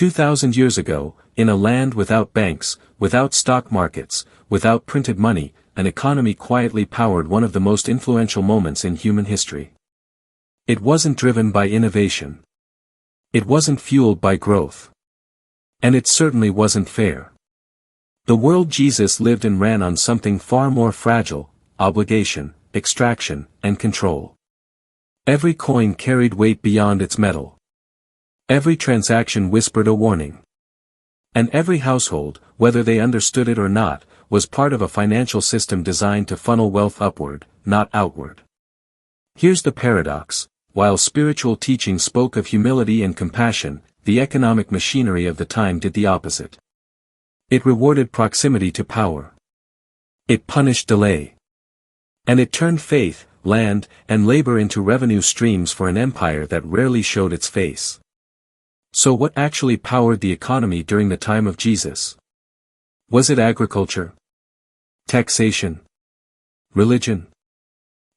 2,000 years ago, in a land without banks, without stock markets, without printed money, an economy quietly powered one of the most influential moments in human history. It wasn't driven by innovation. It wasn't fueled by growth. And it certainly wasn't fair. The world Jesus lived in ran on something far more fragile: obligation, extraction, and control. Every coin carried weight beyond its metal. Every transaction whispered a warning. And every household, whether they understood it or not, was part of a financial system designed to funnel wealth upward, not outward. Here's the paradox: while spiritual teaching spoke of humility and compassion, the economic machinery of the time did the opposite. It rewarded proximity to power. It punished delay. And it turned faith, land, and labor into revenue streams for an empire that rarely showed its face. So what actually powered the economy during the time of Jesus? Was it agriculture? Taxation? Religion?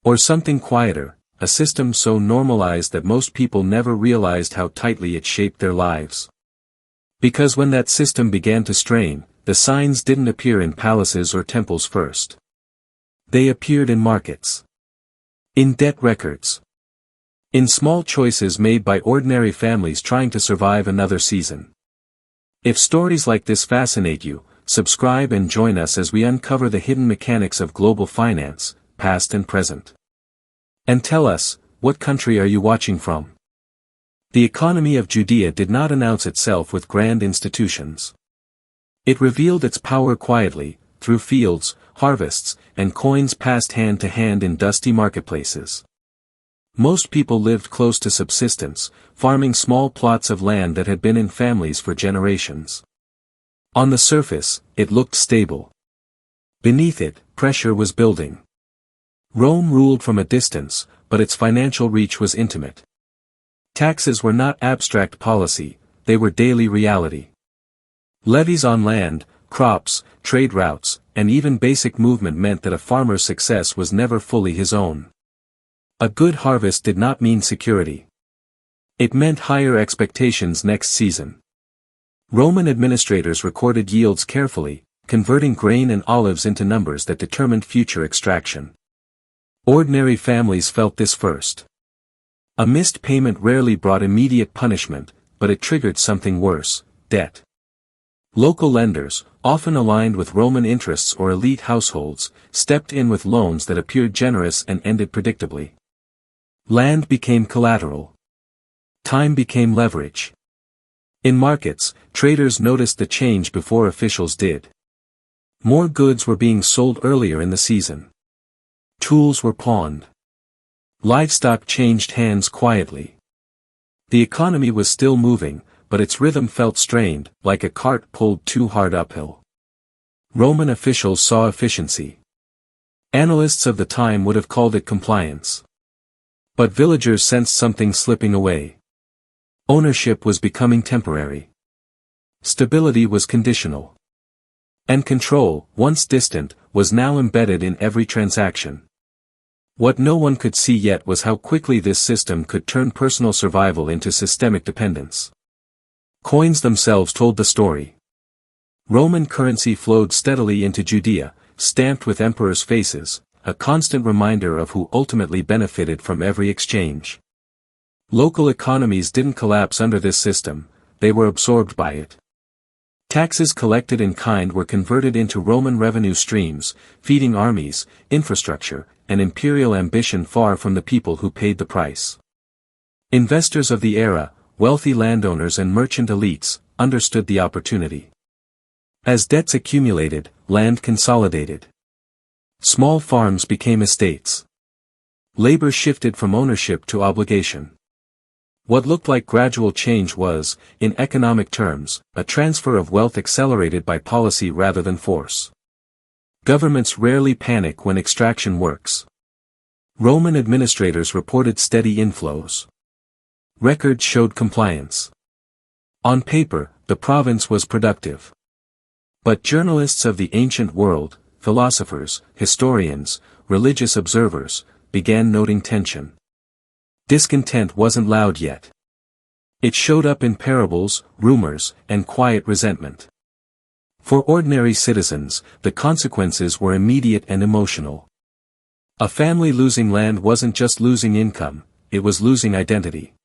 Or something quieter, a system so normalized that most people never realized how tightly it shaped their lives? Because when that system began to strain, the signs didn't appear in palaces or temples first. They appeared in markets. In debt records. In small choices made by ordinary families trying to survive another season. If stories like this fascinate you, subscribe and join us as we uncover the hidden mechanics of global finance, past and present. And tell us, what country are you watching from? The economy of Judea did not announce itself with grand institutions. It revealed its power quietly, through fields, harvests, and coins passed hand to hand in dusty marketplaces. Most people lived close to subsistence, farming small plots of land that had been in families for generations. On the surface, it looked stable. Beneath it, pressure was building. Rome ruled from a distance, but its financial reach was intimate. Taxes were not abstract policy, they were daily reality. Levies on land, crops, trade routes, and even basic movement meant that a farmer's success was never fully his own. A good harvest did not mean security. It meant higher expectations next season. Roman administrators recorded yields carefully, converting grain and olives into numbers that determined future extraction. Ordinary families felt this first. A missed payment rarely brought immediate punishment, but it triggered something worse: debt. Local lenders, often aligned with Roman interests or elite households, stepped in with loans that appeared generous and ended predictably. Land became collateral. Time became leverage. In markets, traders noticed the change before officials did. More goods were being sold earlier in the season. Tools were pawned. Livestock changed hands quietly. The economy was still moving, but its rhythm felt strained, like a cart pulled too hard uphill. Roman officials saw efficiency. Analysts of the time would have called it compliance. But villagers sensed something slipping away. Ownership was becoming temporary. Stability was conditional. And control, once distant, was now embedded in every transaction. What no one could see yet was how quickly this system could turn personal survival into systemic dependence. Coins themselves told the story. Roman currency flowed steadily into Judea, stamped with emperors' faces, a constant reminder of who ultimately benefited from every exchange. Local economies didn't collapse under this system, they were absorbed by it. Taxes collected in kind were converted into Roman revenue streams, feeding armies, infrastructure, and imperial ambition far from the people who paid the price. Investors of the era, wealthy landowners and merchant elites, understood the opportunity. As debts accumulated, land consolidated. Small farms became estates. Labor shifted from ownership to obligation. What looked like gradual change was, in economic terms, a transfer of wealth accelerated by policy rather than force. Governments rarely panic when extraction works. Roman administrators reported steady inflows. Records showed compliance. On paper, the province was productive. But journalists of the ancient world, philosophers, historians, religious observers, began noting tension. Discontent wasn't loud yet. It showed up in parables, rumors, and quiet resentment. For ordinary citizens, the consequences were immediate and emotional. A family losing land wasn't just losing income, it was losing identity.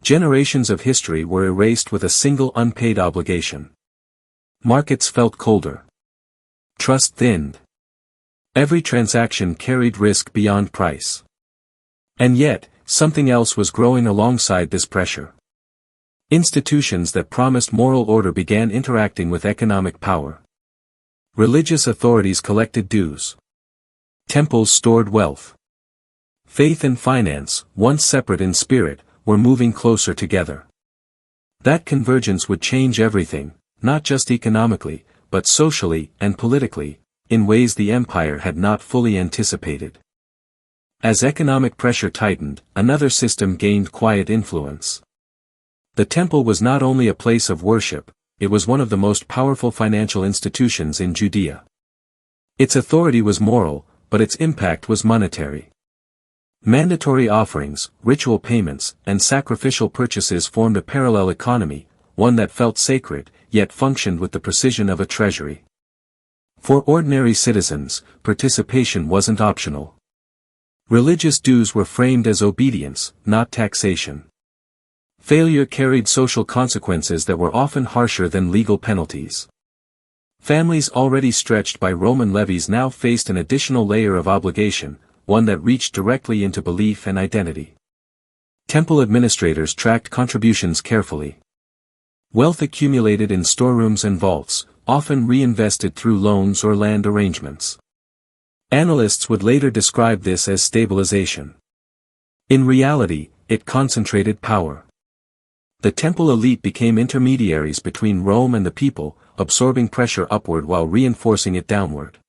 Generations of history were erased with a single unpaid obligation. Markets felt colder. Trust thinned. Every transaction carried risk beyond price. And yet, something else was growing alongside this pressure. Institutions that promised moral order began interacting with economic power. Religious authorities collected dues. Temples stored wealth. Faith and finance, once separate in spirit, were moving closer together. That convergence would change everything, not just economically, but socially and politically, in ways the empire had not fully anticipated. As economic pressure tightened, another system gained quiet influence. The temple was not only a place of worship, it was one of the most powerful financial institutions in Judea. Its authority was moral, but its impact was monetary. Mandatory offerings, ritual payments, and sacrificial purchases formed a parallel economy, one that felt sacred, yet functioned with the precision of a treasury. For ordinary citizens, participation wasn't optional. Religious dues were framed as obedience, not taxation. Failure carried social consequences that were often harsher than legal penalties. Families already stretched by Roman levies now faced an additional layer of obligation, one that reached directly into belief and identity. Temple administrators tracked contributions carefully. Wealth accumulated in storerooms and vaults, often reinvested through loans or land arrangements. Analysts would later describe this as stabilization. In reality, it concentrated power. The temple elite became intermediaries between Rome and the people, absorbing pressure upward while reinforcing it downward.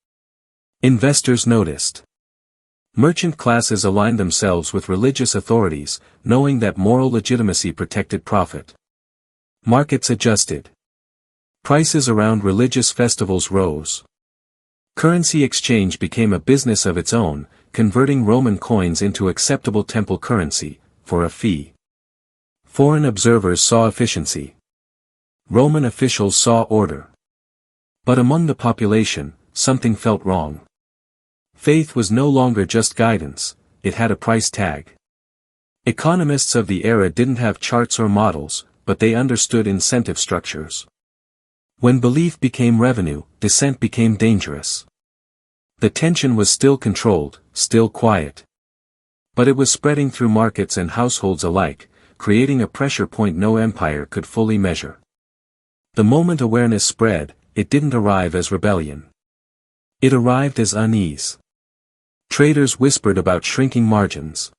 Investors noticed. Merchant classes aligned themselves with religious authorities, knowing that moral legitimacy protected profit. Markets adjusted. Prices around religious festivals rose. Currency exchange became a business of its own, converting Roman coins into acceptable temple currency, for a fee. Foreign observers saw efficiency. Roman officials saw order. But among the population, something felt wrong. Faith was no longer just guidance, it had a price tag. Economists of the era didn't have charts or models, but they understood incentive structures. When belief became revenue, dissent became dangerous. The tension was still controlled, still quiet. But it was spreading through markets and households alike, creating a pressure point no empire could fully measure. The moment awareness spread, it didn't arrive as rebellion. It arrived as unease. Traders whispered about shrinking margins.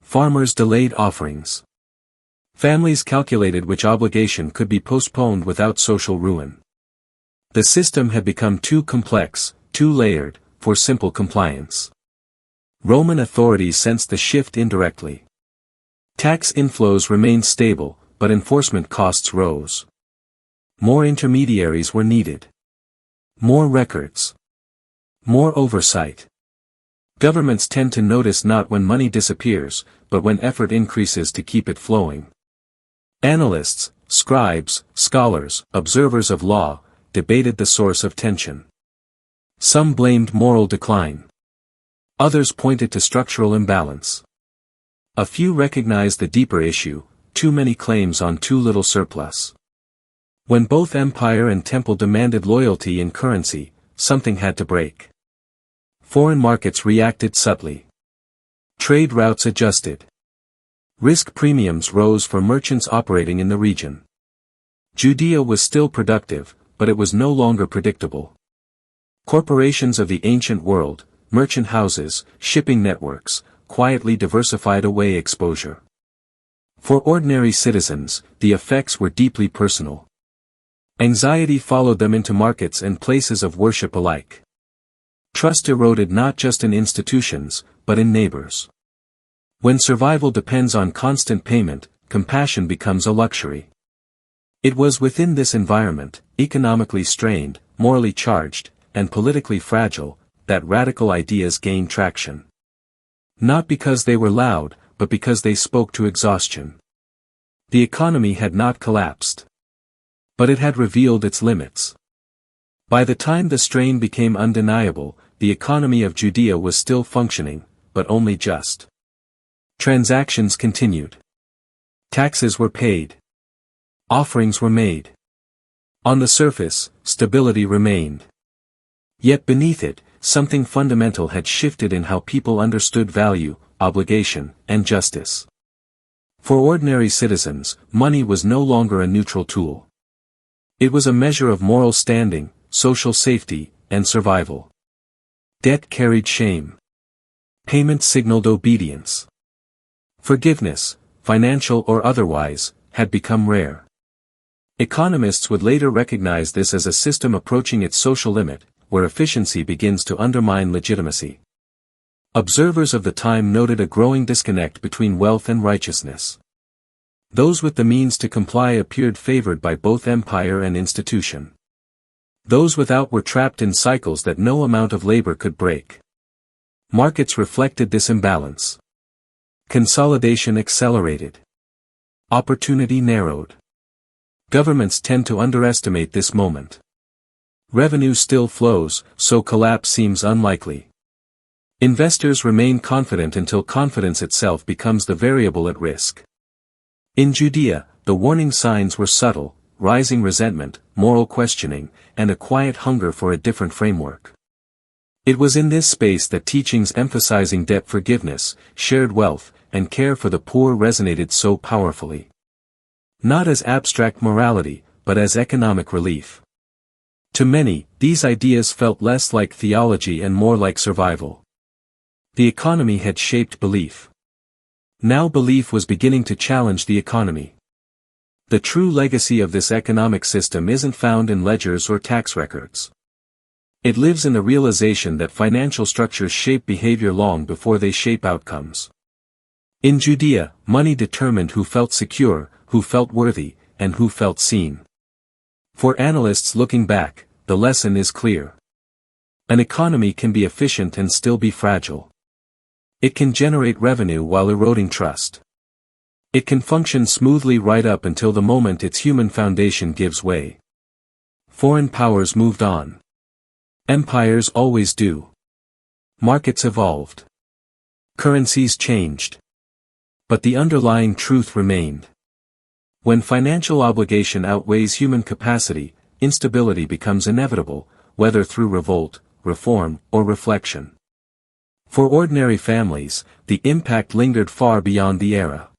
Farmers delayed offerings. Families calculated which obligation could be postponed without social ruin. The system had become too complex, too layered, for simple compliance. Roman authorities sensed the shift indirectly. Tax inflows remained stable, but enforcement costs rose. More intermediaries were needed. More records. More oversight. Governments tend to notice not when money disappears, but when effort increases to keep it flowing. Analysts, scribes, scholars, observers of law, debated the source of tension. Some blamed moral decline. Others pointed to structural imbalance. A few recognized the deeper issue, too many claims on too little surplus. When both empire and temple demanded loyalty in currency, something had to break. Foreign markets reacted subtly. Trade routes adjusted. Risk premiums rose for merchants operating in the region. Judea was still productive, but it was no longer predictable. Corporations of the ancient world, merchant houses, shipping networks, quietly diversified away exposure. For ordinary citizens, the effects were deeply personal. Anxiety followed them into markets and places of worship alike. Trust eroded not just in institutions, but in neighbors. When survival depends on constant payment, compassion becomes a luxury. It was within this environment, economically strained, morally charged, and politically fragile, that radical ideas gained traction. Not because they were loud, but because they spoke to exhaustion. The economy had not collapsed. But it had revealed its limits. By the time the strain became undeniable, the economy of Judea was still functioning, but only just. Transactions continued. Taxes were paid. Offerings were made. On the surface, stability remained. Yet beneath it, something fundamental had shifted in how people understood value, obligation, and justice. For ordinary citizens, money was no longer a neutral tool. It was a measure of moral standing, social safety, and survival. Debt carried shame. Payment signaled obedience. Forgiveness, financial or otherwise, had become rare. Economists would later recognize this as a system approaching its social limit, where efficiency begins to undermine legitimacy. Observers of the time noted a growing disconnect between wealth and righteousness. Those with the means to comply appeared favored by both empire and institution. Those without were trapped in cycles that no amount of labor could break. Markets reflected this imbalance. Consolidation accelerated. Opportunity narrowed. Governments tend to underestimate this moment. Revenue still flows, so collapse seems unlikely. Investors remain confident until confidence itself becomes the variable at risk. In Judea, the warning signs were subtle: rising resentment, moral questioning, and a quiet hunger for a different framework. It was in this space that teachings emphasizing debt forgiveness, shared wealth, and care for the poor resonated so powerfully. Not as abstract morality, but as economic relief. To many, these ideas felt less like theology and more like survival. The economy had shaped belief. Now belief was beginning to challenge the economy. The true legacy of this economic system isn't found in ledgers or tax records. It lives in the realization that financial structures shape behavior long before they shape outcomes. In Judea, money determined who felt secure, who felt worthy, and who felt seen. For analysts looking back, the lesson is clear. An economy can be efficient and still be fragile. It can generate revenue while eroding trust. It can function smoothly right up until the moment its human foundation gives way. Foreign powers moved on. Empires always do. Markets evolved. Currencies changed. But the underlying truth remained. When financial obligation outweighs human capacity, instability becomes inevitable, whether through revolt, reform, or reflection. For ordinary families, the impact lingered far beyond the era.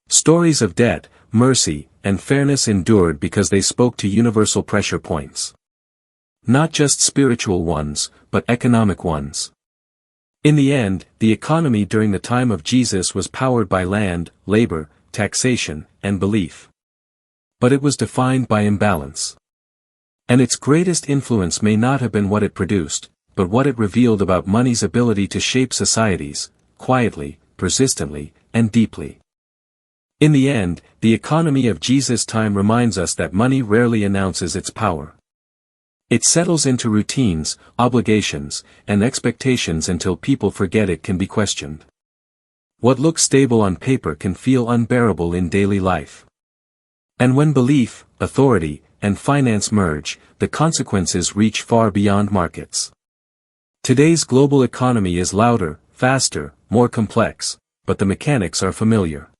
Stories of debt, mercy, and fairness endured because they spoke to universal pressure points. Not just spiritual ones, but economic ones. In the end, the economy during the time of Jesus was powered by land, labor, taxation, and belief. But it was defined by imbalance. And its greatest influence may not have been what it produced, but what it revealed about money's ability to shape societies, quietly, persistently, and deeply. In the end, the economy of Jesus' time reminds us that money rarely announces its power. It settles into routines, obligations, and expectations until people forget it can be questioned. What looks stable on paper can feel unbearable in daily life. And when belief, authority, and finance merge, the consequences reach far beyond markets. Today's global economy is louder, faster, more complex, but the mechanics are familiar.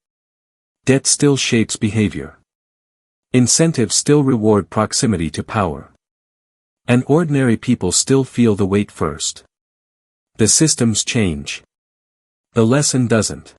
Debt still shapes behavior. Incentives still reward proximity to power. And ordinary people still feel the weight first. The systems change. The lesson doesn't.